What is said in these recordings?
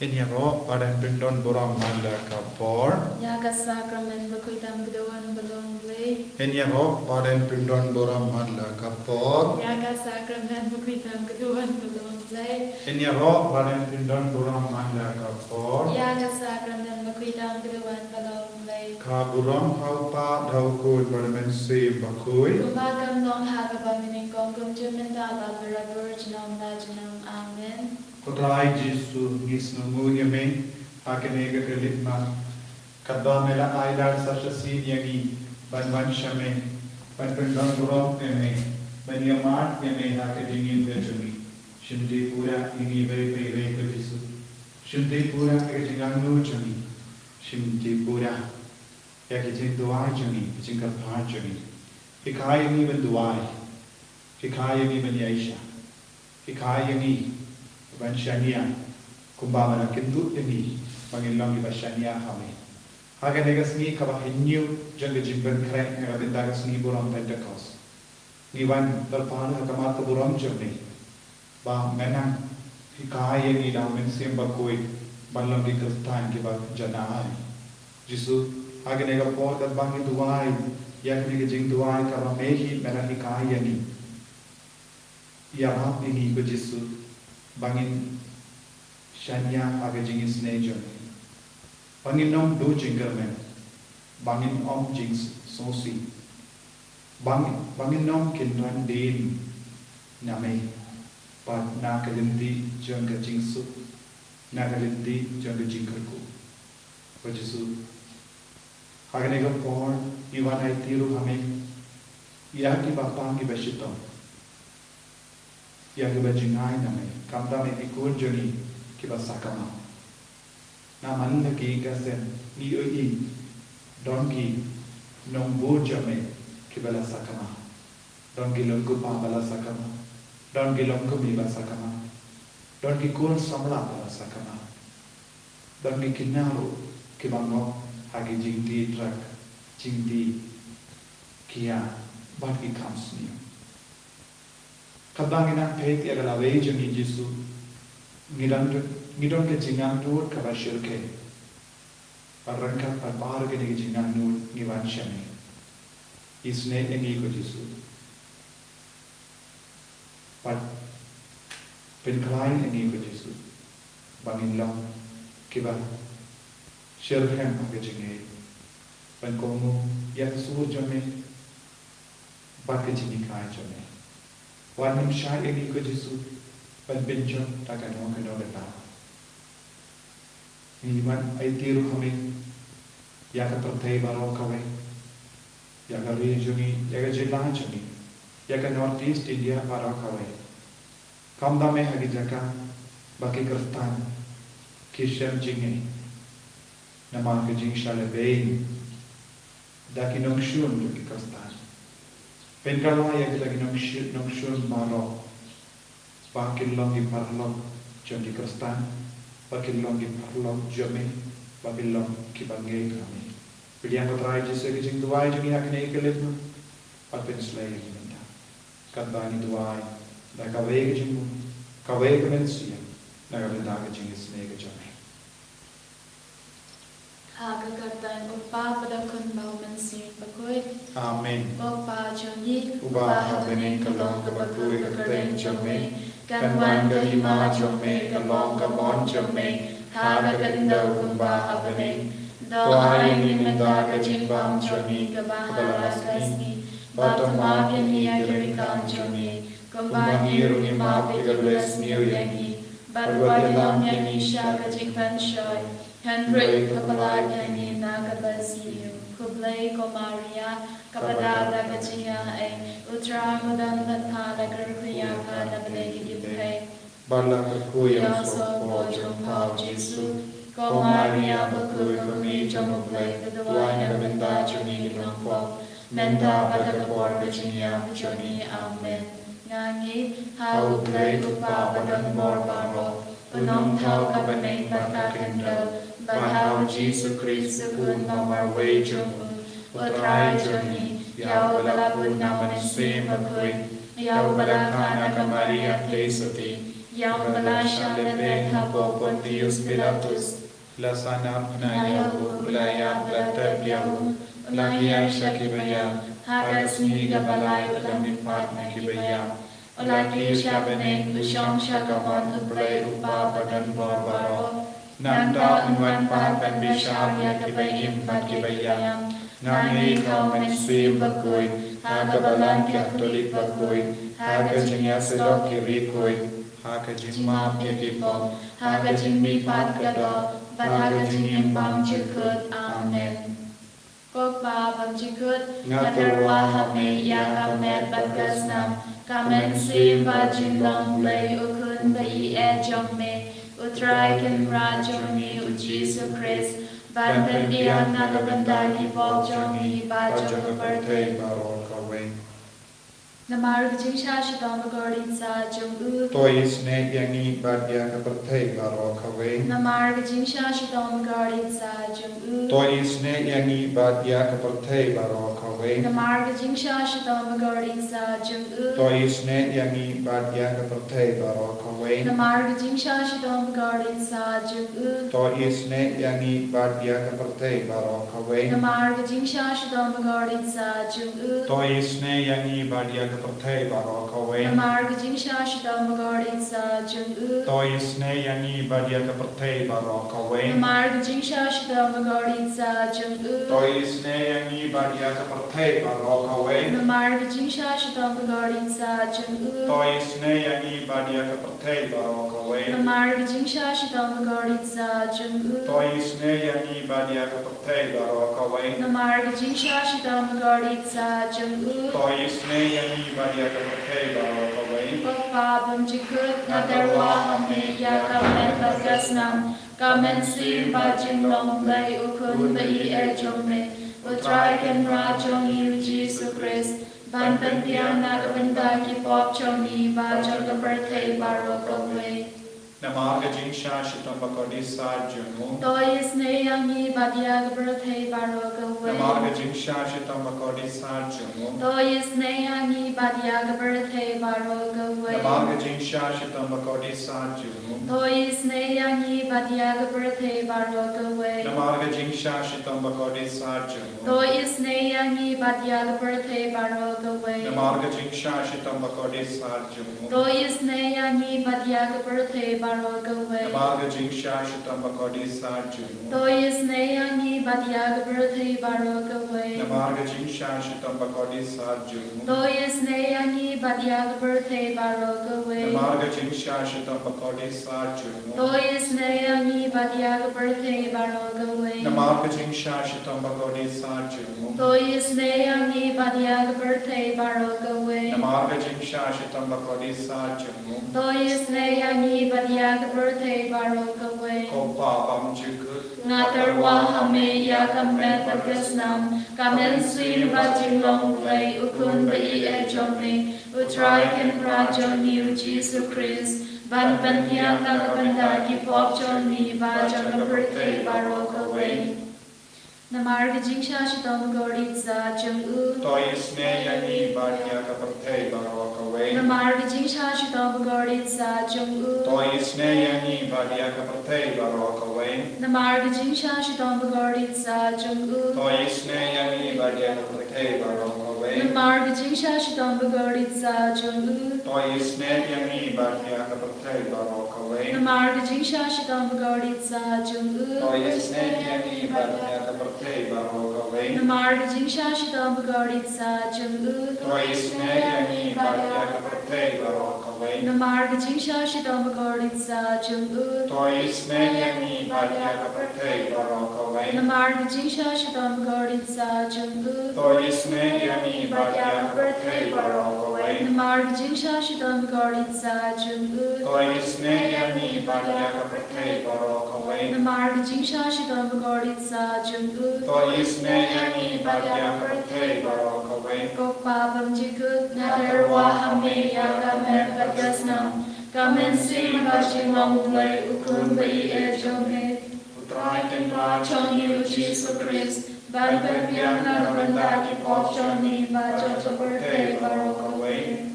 Inyaro padan pindon boram manda kapor. Yaga sakramen bakuitam gdoan balong blei. Inyaro padan pindon boram manda kapor. Yaga sakramen bakuitam gdoan balong blei. Inyaro padan pindon boram manda kapor. Yaga sakramen bakuitam gdoan balong blei. Kaburam halpa dhaukul parmen se bakui. Kumbagam long haga bamining kongkum jumendala viraburjanam najanam. Amen. Kutrai Jesu gisnu munyame akenega kelitma kadwa mela aidar sashasi yangi ban shame ban pindon boram eme ban yamat eme akedingin vejumi shinde pura ingi very Jesu shinde pura akedingang nu jumi shinde pura akeding doa jumi jinga pa jumi hikaya ni ben doa hikaya ni ben yaisha hikaya ni ban shania kumbama na kindu ini pangilang iba shania hame haga negas ni kaba hinyu janga jimben kren nga bindagas ni buram pentecost ni wan dalpan hakamat buram jerne ba menang hikaya ni da men semba koi banlang di kristan ki ba janai jisu haga nega por dat bangi duai yak nega jing duai kaba mehi mera hikaya ni ya rap ini ko jisu bangin shanya aga jingisynei-blei bangin nom do jingermen bangin om jings sosi bangin nom kinran din name pat nakalindi janga jingsu nakalindi janga jingerku wajisu haganega por iwan ay tiru hame yaki bapang ki bashito yang bajingai name kamda me ikun joni kiba sakama na manna ki gasen ni oi donki non bojame kibala sakama donki longku pa bala sakama donki longku mi bala sakama donki kun samla bala sakama donki kinaru kibango hagi jingdi trak jingdi kia baki kamsni kadangina pek agala wejani Jesu ngidon ke jingan nur kabashir ke parangkat par ke ni jingan nur ngiwan shame isne eni ko Jesu pat penklain eni ko Jesu bangin long kiba shirhem ke jinge pan komu yak sur jame bat ke jingi kai jame Wanim shai ini ko Jesu penbenjon takkan orang kena beta. Iman ay tiru kami ya ka pertai baro kawe ya ka regioni ya ka jila joni ya ka northeast India baro kawe. Kamda me hagi jaka baki kristan kishem jinge nama ke Jingisynei-blei daki nongshun baki kristan. Penkala yang lagi nongshun maro, bakil longi parlong jadi kristan, bakil longi parlong jome, bakil long kibangai kami. Pilihan ketrai Jesu kejing tuai jadi hakne ikelitmu, patpen selai minta. Katani tuai, dah kawe kejingmu, kawe kemensia, dah kawe kejing Jingisynei kejame. Haga kartan upa pada kun bau mensir bakui. Amen. Upa joni Uba habene kalong kabakui kerteng jome, kanwan kalima jome, kalong kabon jome, haga kandau kumba habene. Doai ni minda kajimbang joni kabahalas kasni, batama kini agirikan joni, kumba hiru ni mapigables niu yangi, barwadalam yangi sya kajikpan shoy. Henry kapala yani nakabasiyo kublay ko Maria kapadada kajiya ay utra mudan tatkala kerkuya ka nablay gibhay Bala kakuyang yaso bojong pao Jesu ko Maria bakuy kami jamublay kaduay na benda juni gilangpo menda padakapor kajiya juni amen ngangi haublay kupa padang mor baro unong tau kabanay patakendo but how Jesus Christ pun nomor wajum utrai joni yau balapun naman sim bakui yau balakana ka Maria Tesati yang Malaysia lemet habo Pontius Pilatus, Lasana Nayahu Ulaya Belatebiahu, Ulahia Shakibaya, Hagas Miga Balay Ulamimpat Nakibaya, Ulaki Shabaneng Ushong Shakamon Ublay Upa Badan Barbaro, Nanda Unwan Papan Bishar Yakabayim Pakibayam, Nami Kaumen Swim Bagoy, Hagabalan Katolik Bagoy, Hagajingya Sedok Kirikoy, Hagajingma Kikipom, Hagajingmi Patkado, Hagajingim Bang Chikut, Amen. Kokpa Bang Chikut, Natarwa Hame Yakamet Bagasnam, Kamen Swim Bajinglong-blei Ukun Bai Ejongme, Utraiken Rajoni Ujisu Christ, Ban Pendian Nagabandagi Bogjoni Bajong Birthday Barol Kawe. Namar Jingsha Shidom Gordin Sa Jung U. Tois ne yangi badya ka birthday Barol Kawe. Namar Jingsha Shidom Gordin Sa Jung U. Tois ne yangi badya ka birthday Barol Kawe. Namar Jingsha Shidom Gordin Sa Jung U. Tois ne yangi badya ka birthday Barol Kawe. Namar Jingsha Shidom Gordin Sa Jung U. Tois ne yangi badya ka birthday Barol Kawe. Namar Jingsha Shidom Gordin Sa Jung U. Tois ne yangi badya ka birthday Barol Kawe. Namar Jingsha Shidom Gordin Sa Jung U. Tois ne yangi badya ka birthday Barol Kawe. Namar Jingsha Shidom Gordin Sa Jung U. Tois ne yangi badya ka birthday Barol Kawe. Namar Jingsha Shidom Gordin Sa Jung U. Tois ne yangi badya ka birthday Barol Kawe. Namar Jingsha Shidom Gordin Sa Jung U. Tois ne yangi badya ka birthday Barol Kawe. Namar Jingsha Shidom Gordin Sa Jung U. Tois ne yangi badya ka birthday Barol Kawe. Kokpa Bam Chikut Nadarwa Hame Yakamet Bagasnam, Kamen Swim Bajinglong-blei Ukun Bai Ejongme, Utraiken Rajoni Ujisu Christ, Ban Pendian Nagabandagi Bogjoni Bajong Birthday Barok Away. Namaga Jingsha Shitam Bakodi Sa Jungu. Tois ne yangi Badiag Birthday Barok Away. Namaga Jingsha Shitam Bakodi Sa Jungu. Tois ne yangi Badiag Birthday Barok Away. Namaga Jingsha Shitam Bakodi Sa Jungu. Tois ne yangi Badiag Birthday Barok Away. Namaga Jingsha Shitam Bakodi Sa Jungu. Tois ne yangi Badiag Birthday Barok Away. Namaga Jingsha Shitam Bakodi Sa Jungu. Tois ne yangi Badiag Birthday Barok Away. Namaga Jingsha Shitam Bakodi Sa Jungu. Tois ne yangi Badiag Birthday Barok Away. Namaga Jingsha Shitam Bakodi Sa Jungu. Tois ne yangi Badiag Birthday Barok Away. Namaga Jingsha Shitam Bakodi Sa Jungu. Tois ne yangi Badiag Birthday Barok Away. Namaga Jingsha Shitam Bakodi Sa Jungu. Tois ne yangi Badiag Birthday Barok Away. Namaga Jingsha Shitam Bakodi Sa Jungu. Tois ne yangi Badiag Birthday Barok Away. Kopa Bam Chikut. Natarwa Hame Yakamet Bagasnam, Kamen Swim Bajinglong-blei Ukun Bai Ejongme, Utraiken Rajoni Ujisu Christ, Ban Pendian Nagabandagi Bogjoni Bajong Birthday Barok Away. Namar Jingsha Shitam Gordin Sa Jung U. Tois ne yangi badya ka birthday Barok Kawe. Namar Jingsha Shitam Gordin Sa Jung U. Tois ne yangi badya ka birthday Barok Kawe. Namar Jingsha Shitam Gordin Sa Jung U. Tois ne yangi badya ka birthday Barok Kawe. Namar Jingsha Shitam Gordin Sa Jung U. Tois ne yangi badya ka birthday Barok Kawe. Namar Jingsha Shitam Gordin Sa Jung U. Tois ne yangi badya ka birthday Barok Kawe. Namar Jingsha Shitam Gordin Sa Jung U. Tois ne yangi badya ka birthday Barok Kawe. Namar Jingsha Shitam Gordin Sa Jung U. Tois ne yangi badya ka birthday Barok Kawe. Namar Jingsha Shitam Gordin Sa Jung U. Tois ne yangi badya ka birthday Barok Kawe. Namar Jingsha Shitam Gordin Sa Jung U. Tois ne yangi badya ka birthday Barok Kawe. Namar Jingsha Shitam Gordin Sa Jung U. Tois ne yangi badya ka birthday Barok Kawe. Kokpa Bam Chikut Nadarwa Hame Yakamet Bagasnam, Kamen Swim Bajinglong-blei Ukun Bai Ejongme, Utraiken Rajoni Ujisu Christ, Ban Pendian Nagabandagi Bogjoni Bajong Birthday Barok Away.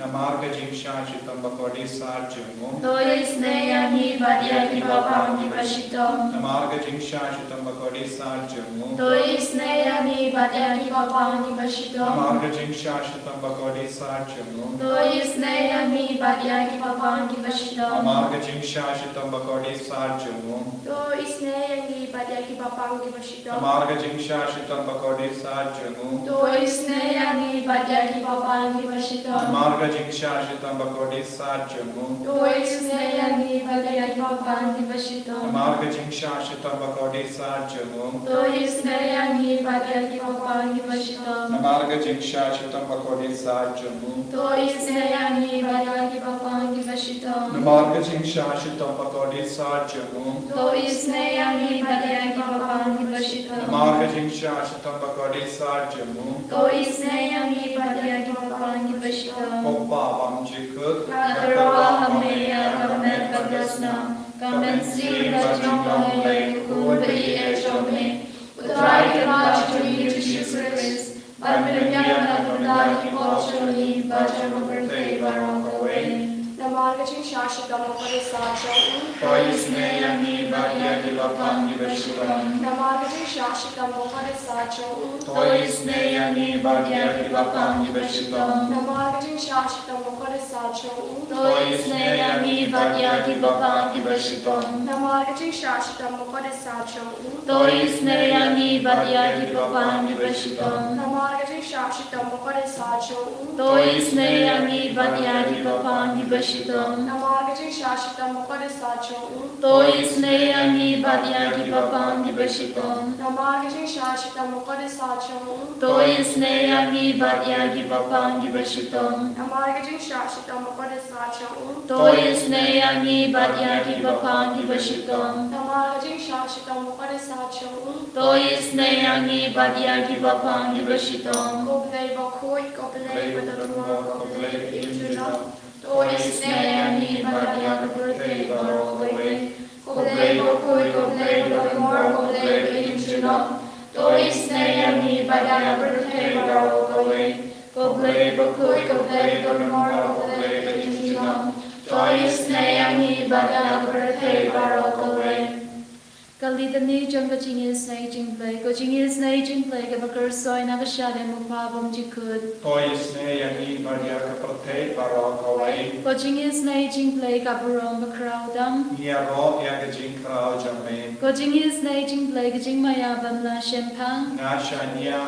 Namarga jingsha chitam bakodi sarjamu. Toisneyani Badyaki Bapangi Vashitam. Namarga jingsha chitam bakodi sarjamu. Toisneyani Badyaki Bapangi Vashitam. Namarga jingsha chitam bakodi sarjamu. Toisneyani Badyaki Bapangi Vashitam. Namarga jingsha chitam bakodi sarjamu. Toisneyani Badyaki Bapangi Vashitam. Namarga jingsha chitam bakodi sarjamu. Toisneyani Badyaki Bapangi Vashitam. Namarga jingsha chitam bakodi sarjamu. Toisneyani Badyaki Bapangi Vashitam. Namarga jingsha chitam bakodi sarjamu. Toisneyani Badyaki Bapangi Vashitam. Namarga jingsha chitam bakodi sarjamu. Toisneyani Badyaki Bapangi Vashitam. Namarga jingsha chitam bakodi sarjamu. Toisneyani Badyaki Bapangi Vashitam. Namarga jingsha chitam bakodi sarjamu. Toisneyani Badyaki Bapangi Vashitam. Oppa vamjikut. Natarawa Hameya Kamen Badasna. Kamen Sri Bajamale Kubi Echome. Utrai Kamachuri to Jesus Christ. Badmiyana Kundaki Pochali Bajamurte Barakaway. Namargachin Shashitam Mokarisacham. Toisneyani Badyaki Bapangi Vashitam. Namargachin Shashitam Mokarisacham. Toisneyani Badyaki Bapangi Vashitam. Namargachin Shashitam Mokarisacham. Toisneyani Badyaki Bapangi Vashitam. Namargachin Shashitam Mokarisacham. Toisneyani Badyaki Bapangi Vashitam. Namargachin Shashitam Mokarisacham. Toisneyani Badyaki Bapangi Vashitam. Namargachin Shashitam Mokarisacham. Toisneyani Badyaki Bapangi Vashitam. Namargachin Shashitam Mokarisacham. Toisneyani Badyaki Bapangi Vashitam. Namargachin Shashitam Mokarisacham. Toisneyani Badyaki Bapangi Vashitam. Namargachin Shashitam Mokarisacham. Toisneyani Badyaki Bapangi Vashitam. Koblei Bakoi, Koblei Badatumor, Koblei Injuna. Toisneyani Badyaki Bapangi Vashitam. Koblei Bakoi, Koblei Badatumor, Koblei Injuna. Toisneyani Badyaki Bapangi. Koblei Bakoi, Koblei Badatumor, Koblei Injuna. Toisneyani Badyaki Bapangi. Kalidani Janga Jingisynei-blei, Go Jingisynei-blei, Gabakar Soy Nagashade Mupabam Jikud. Toisneyani Badyaka Prate Barakaway. Go Jingisynei-blei, Gabarom Bakraudam. Niaro Yaga Jinkrao Jame. Go Jingisynei-blei, Gajingmaya Bamla Shempang. Nashanya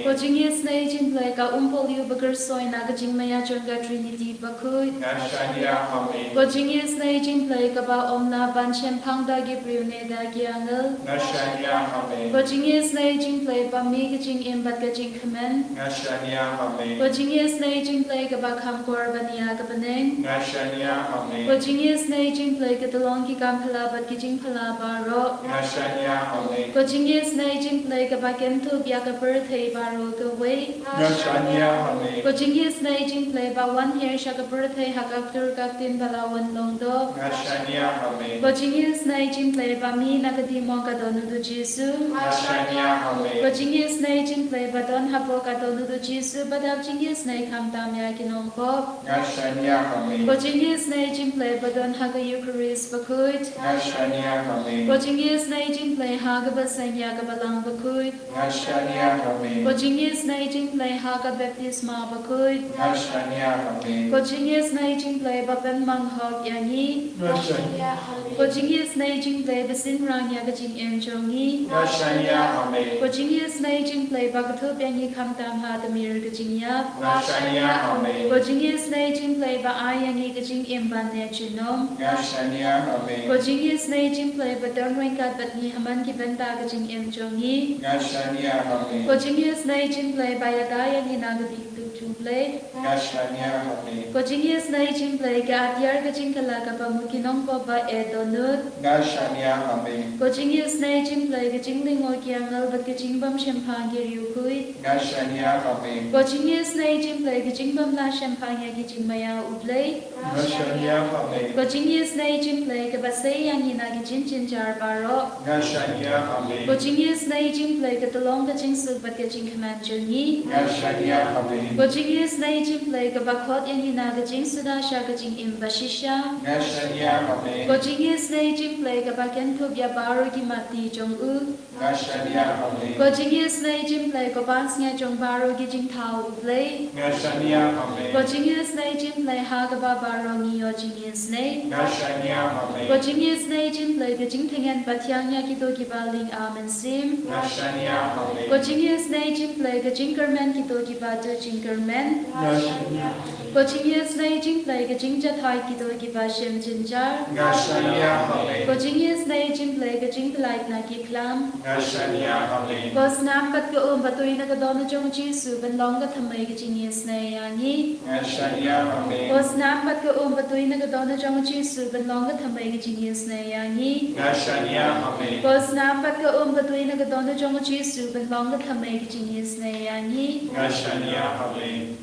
Go Ame. Jingisynei-blei, Ga Umpoliu Bakar Soy Nagajingmaya Janga Trinity Bakud. Nashanya Ame. Go Jingisynei-blei, Gaba Omna Ban Shempang da Gibriu Neda Giang. Nashanya Ame. Go Jingisynei-blei, Bami Gajing Imbat Gajing Kamen. Nashanya Ame. Go Jingisynei-blei, Gabakam Gorbania Gabaneng. Nashanya Ame. Go Jingisynei-blei, Gadalongi Gampala Bat Gijing Pala Baro. Nashanya Ame. Go Jingisynei-blei, Gabakentu Biaka Birthday Baro Gaway. Nashanya Ame. Go Jingisynei-blei, Bawan Hair Shaka Birthday Hagaktur Gaktin Balawan Longdo. Nashanya Ame. Go Jingisynei-blei, Bami Nagadi Monka Donudu Jisu. Nashanya Ame. Go Jingisynei-blei, Badon Hapoka Donudu Jisu, Badab Jingisynei Kamtam Yakinongko. Nashanya Ame. Go Jingisynei-blei, Badon Haga Eucharist Bakut. Nashanya Ame. Go Jingisynei-blei, Haga Basanya Gabalang Bakut. Nashanya Ame. Go Jingisynei-blei, Haga Baptisma Bakut. Nashanya Ame. Go Jingisynei-blei, Baben Manghok Yangi. Nashanya Go Jingisynei-blei, Basin Rang Yagajing Enjongi. Nashanya Ame. Go Jingisynei-blei, Bagatup Yangi Kamtam Hadamir Gajing Yap. Nashanya Ame. Go Jingisynei-blei, Baay Yangi Gajing Imban Nechunom. Nashanya Ame. Go Jingisynei-blei, Badon Ringkat Batni Haman Kibenta Gajing Enjongi. Nashanya Ame. Go Jingisynei-blei, Bayagaya Ninagadik Tuktumblei. Nashanya Ame. Go Jingisynei-blei, Gatyar Gajing Kalaga Pamukinong Koba Edonut. Nashanya Ame. Go Jingisynei-blei, Gajing Lingo Kiangal Bat Gajing Bam Shempang Giryukui. Nashanya Ame. Go Jingisynei-blei, Gajing Bam La Shempang Yagijing Maya Ublei. Nashanya Ame. Go Jingisynei-blei, Gabasay Yangina Gajing Jinjar Baro. Nashanya Ame. Go Jingisynei-blei, Gadalong Gajing Sulbat Gajing Kamanjungi. Nashanya Ame. Go Ko Jingisynei-blei ka bakot yang hina ka jingsuna sha ka jing imbashisha. Ngashania Hame, Ko Jingisynei-blei ka bakentub ya baru ki mati jong u. Ngashania Hame, Ko Jingisynei-blei ko bansnya jong baru ki jing tau blei. Ngashania Hame, Ko Jingisynei-blei ha ka ba baru ngiyo Jingisynei. Ngashania Hame, Ko Jingisynei-blei ka jing tengen batyang ya ki to ki baling amen sim. Ngashania Hame, Ko Jingisynei-blei ka jingkermen ki to ki ba de jingkermen. Ko Jingisynei-blei ka jingjathai ki to ki ba shem jinjar. Ngashania Hame, Ko Jingisynei-blei ka jingplait na ki klam. Ngashania Hame, Ko snampat ka batui na ka dona jong Jisu ben long ka thamai ka Jingisynei yangi. Ngashania Hame, Ko snampat ka batui na ka dona jong Jisu ben long ka thamai ka Jingisynei yangi. Ngashania Hame, Ko snampat ka batui na ka dona jong Jisu ben long ka thamai ka Jingisynei yangi. Ngashania Hame,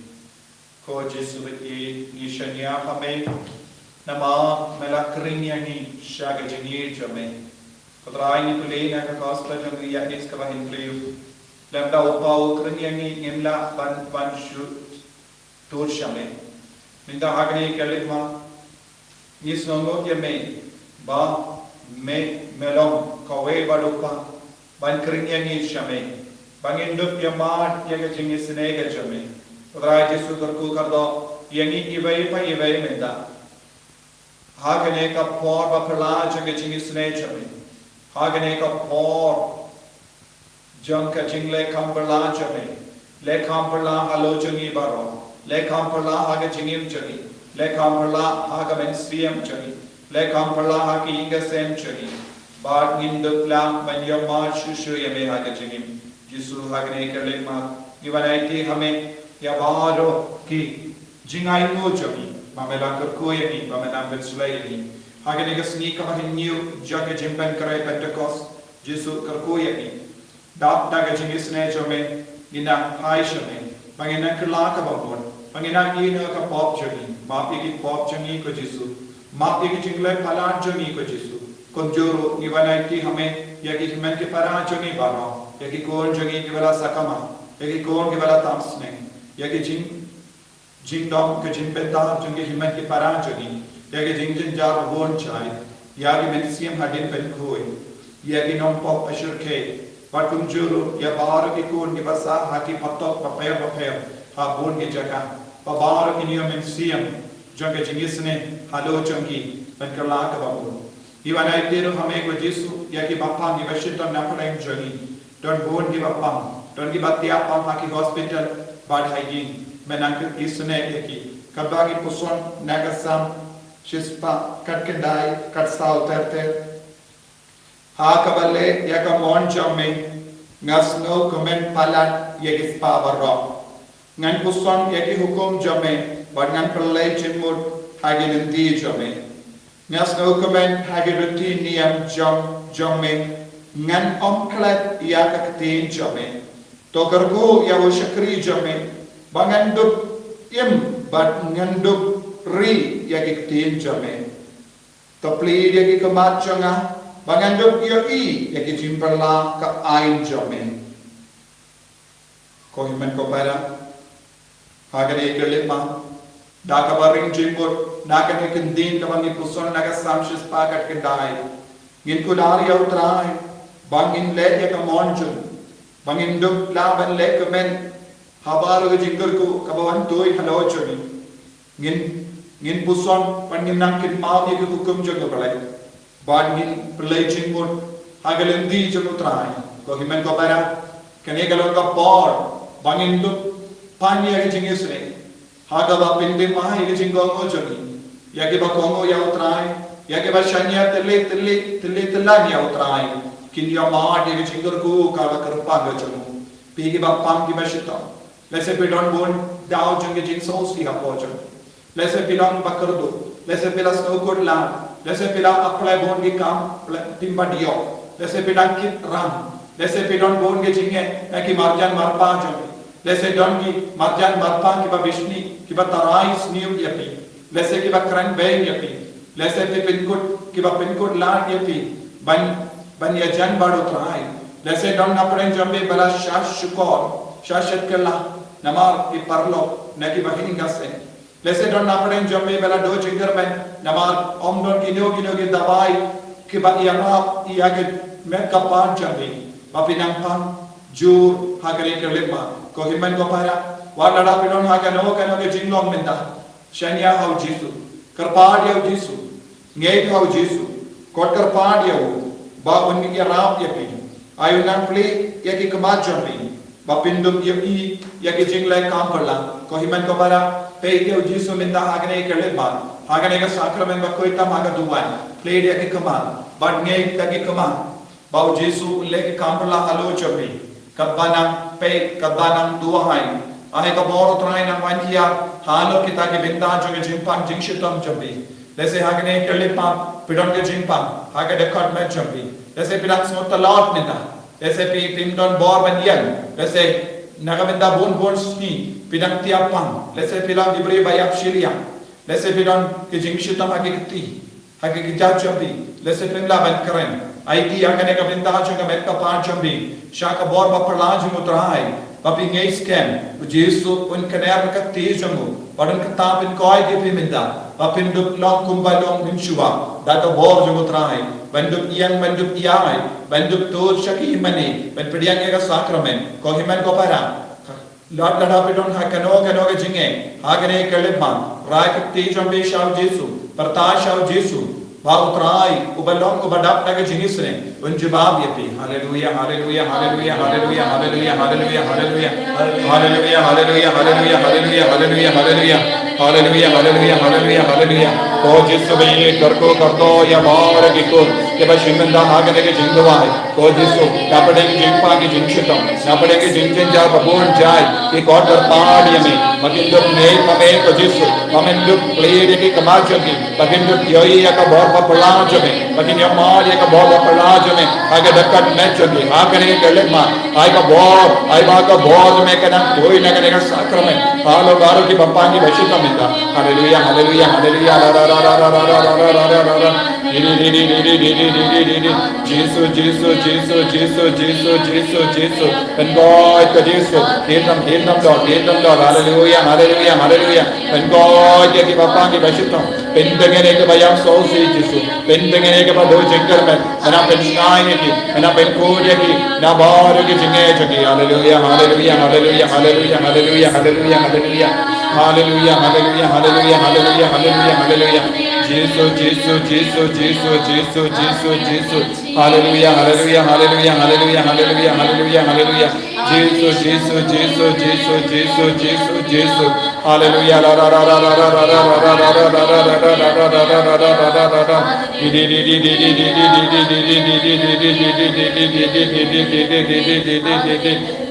Ko Jesu Ngashania Hame, Nama melakring yangi shaga jingir jame. Kodrai ni tule na ka kosla jangi ya is ka bahin kliu. Lamda upau kring yangi ngimla ban shu tur shame. Minda hagni kelit ma nis nongo ya me ba me melong kawe balupa ban kring yangi shame. Bangin dup ya ma ya ka Jingisynei ga jame. Kodrai Jesu karku kardo yangi ibai pa ibai menda. Hagane ka por Baphylla janga Jingisynei jame. Hagane ka por jangka jingle kamperla jame. Le kamperla halo jangi baro. Le kamperla haga jingim jagi. Le kamperla haga men siyam jagi. Le kamperla haki inga sem jagi. Bad nindukla manya ma shushu yame haga jingim. Jisu hagane ka lekma. Givanaiti hame yabaro ki jingai mo jami. Mamela kerkoyani, mamela bensulayani. Hagane ka sneak ka new jaga jimpen karay Pentecost. Jisu kerkoyani. Dap daga Jingisynei jame gina hai shame. Panginan kerla ka babon. Panginan ina ka pop jami. Mapi ki pop jami ko Jisu. Mapi ki jingle palan jami ko Jisu. Konjoro givanaiti hame yaki himen ke para jami bano. Yaki kon jami givala sakama. Yaki kon givala tamsne. Yaki jingdom ke jimpenta jungi himen ki para jami. Yaki jingjin jar bon chai. Yaki mensiam hadin ben koi. Yaki non pop ashur ke. Patung juru ya baru ki kun ki basa haki patok paper ha bon ki jaka pa baru ki niyo mensiam janga Jingisynei halo jangi ben kerla ka babun iwana itiru hame ko Jisu ya ki bapang ki bashita na palaim jangi don bon ki bapang don ki batia pam haki hospital bad hygiene menang Jingisynei ya ki kabagi puson nagasam shispa katkendai katsal terte ha kabale ya ka mon jamme ngasno komen palat ya ki spavaro ngan puson ya ki hukum jamme ngan perlai jimur hagi nanti jamme ngasno komen hagi rutin niam jamme ngan omklat ya ka ktin jamme to gargo ya wo shakri jamme bangan dup im bat ngan dup ri ya ki ktin jamme to pli ya ki kamat janga Banganduk yoi yaki jimperla ka ain jame. Ko himen ko para hagane kelima daka baring jimbur daka ne kendin ka bangi puson naga samshis pakat kendai. Ngin kulari utrai bangin le ya ka monjun bangin duk la ban le ka men habaru jingur ko kabawan toy halo choni. Ngin puson pangin nangkin mau ya hukum jaga balai. Bangin perlejing pun hagalendi jamutrai ko himen ko para kene galon ka por bangin du panya ki Jingisynei hagaba pinde ma ki jingong o joni yake ba kongo ya utrai yake ba shanya tele ya utrai kin ya ma ki jingur ko ka karpa ga jamu pigi ba pam ki bashita lese pe don bon dao junge jing sos ki ha pojo lese pe don bakardo lese pe la sno kod la Lese pila apply bon ki kam timba dio. Lese pila ki ram. Lese pila bon ki jinge ki marjan marpa jome. Lese don ki marjan marpa ki ba bishni ki ba tarais nium yapi. Lese ki ba kran bay yapi. Lese pe pinkut ki ba pinkut la yapi. Ban ya jan bado trai. Lese don apren jombe bala shash shukor. Shashat kala namar iparlo nagi bahini gase lese don napren jombe bela do jingar men namar omdon gino gi dawai ki ba yama iage me kapan jambe bapinang pang jur hagare kelema ko himan ko para walada pidon hagano kano ge jinglong menda shania hau jisu karpad yau jisu ngei hau jisu kot karpad yau ba unni ya rap ya pi ayunan pli ya ki kamat jambe bapindum yai ya ki jinglai kam parla ko himan ko para pe yau jisu menda hagane kelema hagane ga sakramen ba koita maga duwan play ya ki kamat but ngei ta ki kamat bau jisu le ki kam parla halo jambe kadbanang pe kadbanang duhai ahe ka bor utrai nang wankia halo kita ke benda joge jimpang jingshitam jambi lese hagane kelima pidon ke jimpang hagade kat me jambi lese pidang smot lot nita lese pi pindon bor bandian lese nagamenda bon sni pidang tiapang lese pidang dibri bayap shilia lese pidon ke jingshitam hagikti hagikita jambi lese pimla ban karen IT hagane ka benda joge mekka pan jambi shaka bor baparlaj mutrai papi ngei scam jesu un kaner ka tejamu padun ka tapin koi ke piminda papin dup long kumbalong minchuwa dato bor jumutrai bandup iai bandup tur shaki mani ban pediang ka sakramen ko himan ko para lot lada pidon ha kano ke jinge hagane kelema rai ka tejam be shaw jesu partash shaw jesu Bautrai ubalong ubadap naga jingisne unjibab yapi hallelujah hallelujah hallelujah hallelujah hallelujah hallelujah hallelujah hallelujah hallelujah hallelujah hallelujah hallelujah hallelujah hallelujah hallelujah hallelujah hallelujah ko jisu be karko kardo ya mar ki ko ke ba shimenda hagane ke jingwai ko jisu kapade ki jingpa ki jingshitam kapade ki jingjen ja babon jai ki god dar paadi me makindu ne kame ko jisu kamendu play ki kamal jogi makindu yoi ya ka bor papalaj me makin ya mar ya ka bor papalaj me aga dakat match jogi hagane kelema ai ka bor ai ba ka bor me kana koi na ka sakramen halo garo ki bappa ki bashita menda hallelujah hallelujah hallelujah la la la la la la la la la la Jesus Jesus Jesus Jesus Jesus Jesus Jesus and God ka Jesus heal them Lord hallelujah hallelujah hallelujah and God ya ki bappa ki bashita pendengene ke bayam so si Jesus pendengene ke bado jengkar men na pensai ki na penko ya ki na bar ki jinge jagi hallelujah hallelujah hallelujah hallelujah hallelujah hallelujah hallelujah hallelujah hallelujah hallelujah hallelujah hallelujah hallelujah Jesus Jesus Jesus Jesus Jesus Jesus Jesus hallelujah hallelujah hallelujah hallelujah hallelujah hallelujah hallelujah Jesus Jesus Jesus Jesus Jesus Jesus Jesus hallelujah la la la la la la la la la la la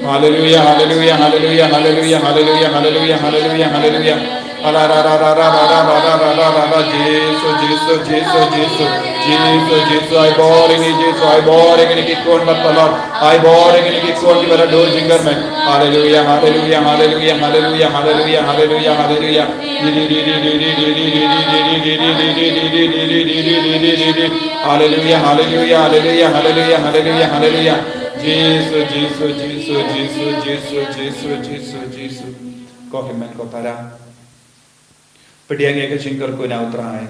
hallelujah hallelujah hallelujah hallelujah hallelujah hallelujah hallelujah hallelujah ala ra ra ra ra ra ra ra ra ra ra ra Jesus Jesus Jesus Jesus Jesus Jesus I boring Jesus I boring ni kikon matalor I boring ni kikon ki bara do jingar mein hallelujah hallelujah hallelujah hallelujah hallelujah hallelujah hallelujah hallelujah hallelujah hallelujah hallelujah hallelujah hallelujah Jesus Jesus Jesus Jesus Jesus Jesus Jesus Jesus ko himen ko para pediang ega jingkar ko na utrai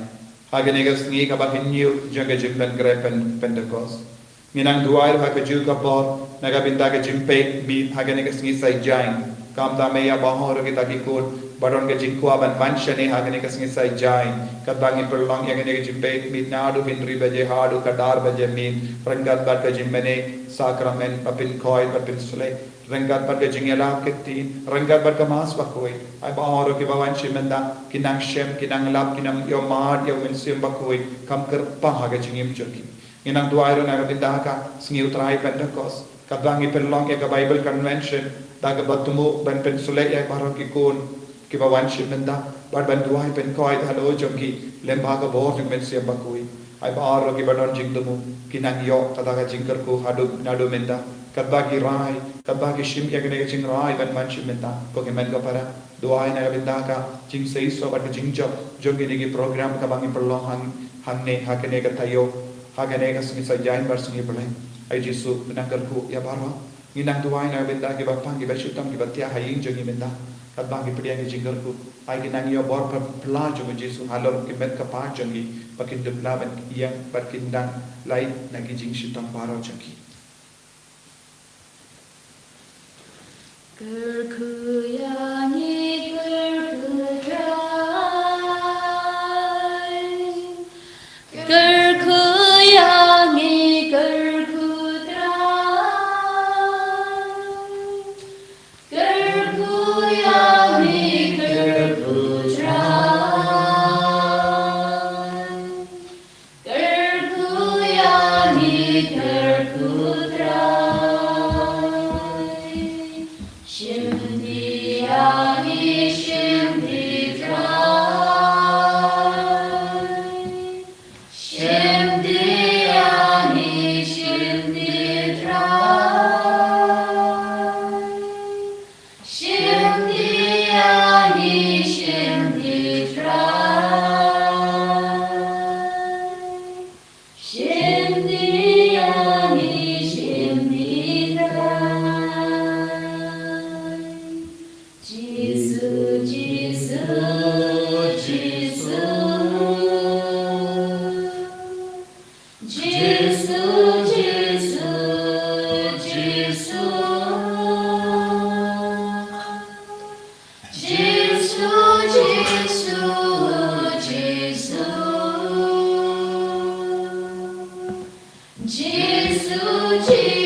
hagane ga sngi ka ba hinyu jaga jimban grepen Pentecost minang duair ha ka ju ka bor naga binda ka jimpe mi hagane ga sngi sai jain kam da me ya bahor ki taki ko badon ga jinkwa ban vanshane hagane ga sngi sai jain kadbangi perlong hagane ga jimpe mi nadu binri baje hadu kadar baje mi rangat bat ka jimmene sakramen papin koi papin sule rangat bat ka jingela ketin rangat bat ka mas bakoi ai bahor ki bawan shimenda kinang shem kinang lap kinang yo mad yo mensim bakoi kam ker pa haga jingim joki inang duairo na binda ka sngi utrai Pentecost kadbangi perlong ka Bible convention daga batumu ban pensule ya baron ki kun ki bawan shimenda bad ban duai pen koi halo jomki lemba ka bor jing men siam bakui ai baro ki badon jingdumu kinang yo tadaga jingkar ko hadu nadu menda kadbagi rai kadbagi shim ya gene jing rai ban man shimenda ko ke men ko para duai na binda ka jing sei so bad jing job jogi ni program ka bangi perlong hanne hakene ka tayo hagane ka smi sa jain bar smi belai ai jisu menanggar ku ya baro Nginang tuwai na benda ki bapang ki bashutam ki batia haying jongi benda kadbang ki pediang ki jinggal ku ai ki nang yo bor pla jongi Jesu halor ki met ka pa jongi pakin de pla ban yang pakin dang lai nang ki jing shutam paro jongi Gerkuyangi gerkudrai Gerkuyangi gerkudrai Gerkuyangi gerkudrai Gerkuyangi gerkudrai Shimdiyangi shimdidrai Shimdiyangi shimdidrai Shimdiyangi shimdidrai Shimdiyangi shimdidrai Jesus, Jesus, Jesus, Jesus, Jesus, Jesus, Jesus, Jesus.